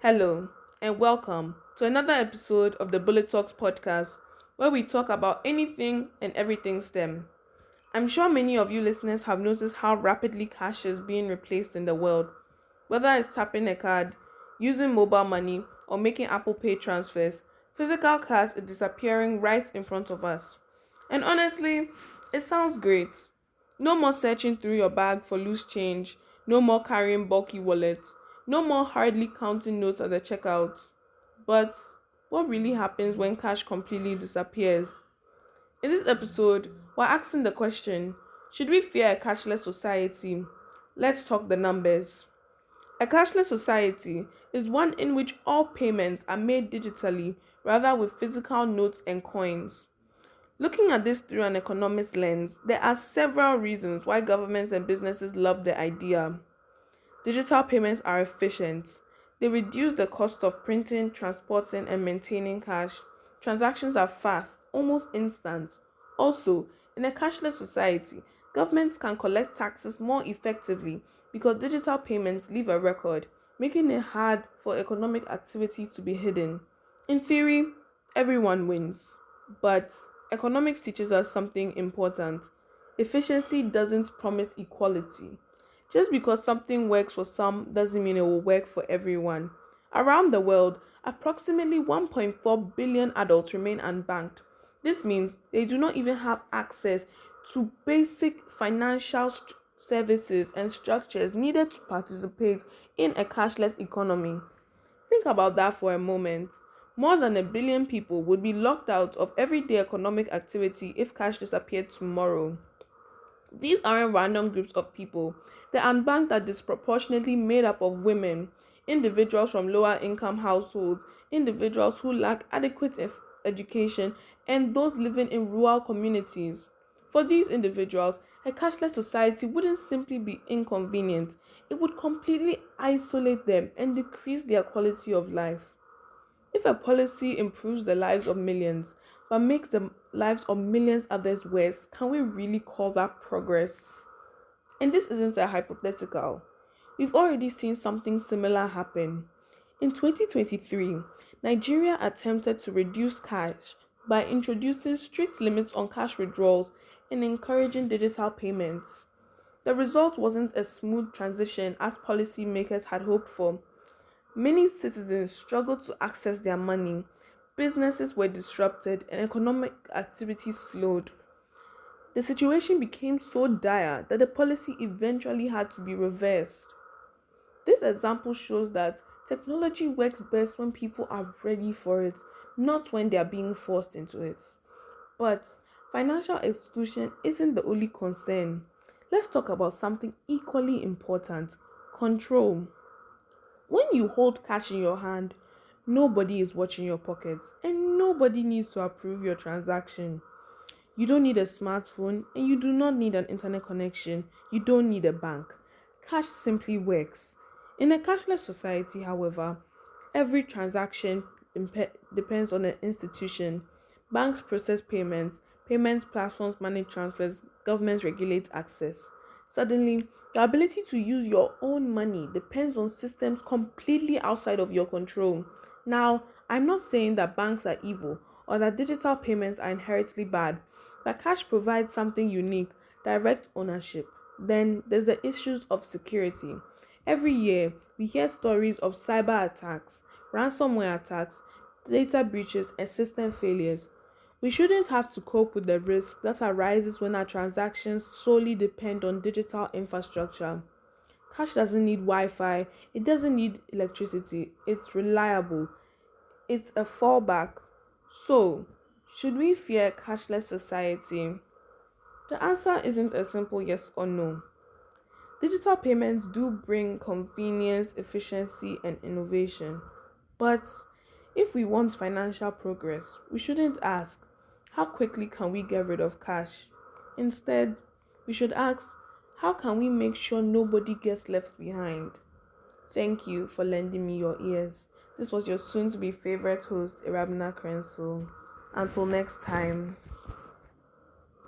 Hello, and welcome to another episode of the Bulletalks podcast, where we talk about anything and everything STEM. I'm sure many of you listeners have noticed how rapidly cash is being replaced in the world, whether it's tapping a card, using mobile money, or making Apple Pay transfers. Physical cash is disappearing right in front of us. And honestly, it sounds great. No more searching through your bag for loose change, no more carrying bulky wallets, no more hardly counting notes at the checkout. But what really happens when cash completely disappears? In this episode, we're asking the question, should we fear a cashless society? Let's talk the numbers. A cashless society is one in which all payments are made digitally rather with physical notes and coins. Looking at this through an economist lens, there are several reasons why governments and businesses love the idea. Digital payments are efficient. They reduce the cost of printing, transporting, and maintaining cash. Transactions are fast, almost instant. Also, in a cashless society, governments can collect taxes more effectively because digital payments leave a record, making it hard for economic activity to be hidden. In theory, everyone wins. But economics teaches us something important. Efficiency doesn't promise equality. Just because something works for some doesn't mean it will work for everyone. Around the world, approximately 1.4 billion adults remain unbanked. This means they do not even have access to basic financial services and structures needed to participate in a cashless economy. Think about that for a moment. More than a billion people would be locked out of everyday economic activity if cash disappeared tomorrow. These aren't random groups of people. The unbanked are disproportionately made up of women, individuals from lower income households, individuals who lack adequate education, and those living in rural communities. For these individuals, a cashless society wouldn't simply be inconvenient, it would completely isolate them and decrease their quality of life. If a policy improves the lives of millions but makes the lives of millions others worse, can we really call that progress? And this isn't a hypothetical. We've already seen something similar happen. In 2023, Nigeria attempted to reduce cash by introducing strict limits on cash withdrawals and encouraging digital payments. The result wasn't a smooth transition as policymakers had hoped for. Many citizens struggled to access their money, businesses were disrupted, and economic activity slowed. The situation became so dire that the policy eventually had to be reversed. This example shows that technology works best when people are ready for it, not when they are being forced into it. But financial exclusion isn't the only concern. Let's talk about something equally important: control. When you hold cash in your hand, nobody is watching your pockets and nobody needs to approve your transaction. You don't need a smartphone and you do not need an internet connection. You don't need a bank. Cash simply works. In a cashless society, however, every transaction depends on an institution. Banks process payments, payment platforms manage transfers, governments regulate access. Suddenly, the ability to use your own money depends on systems completely outside of your control. Now, I'm not saying that banks are evil or that digital payments are inherently bad, but cash provides something unique: direct ownership. Then there's the issues of security. Every year, we hear stories of cyber attacks, ransomware attacks, data breaches, and system failures. We shouldn't have to cope with the risk that arises when our transactions solely depend on digital infrastructure. Cash doesn't need Wi Fi, it doesn't need electricity, it's reliable, it's a fallback. So, should we fear a cashless society? The answer isn't a simple yes or no. Digital payments do bring convenience, efficiency, and innovation. But if we want financial progress, we shouldn't ask, how quickly can we get rid of cash? Instead, we should ask, how can we make sure nobody gets left behind? Thank you for lending me your ears. This was your soon to be favorite host, Ewurabena Crentsil. Until next time.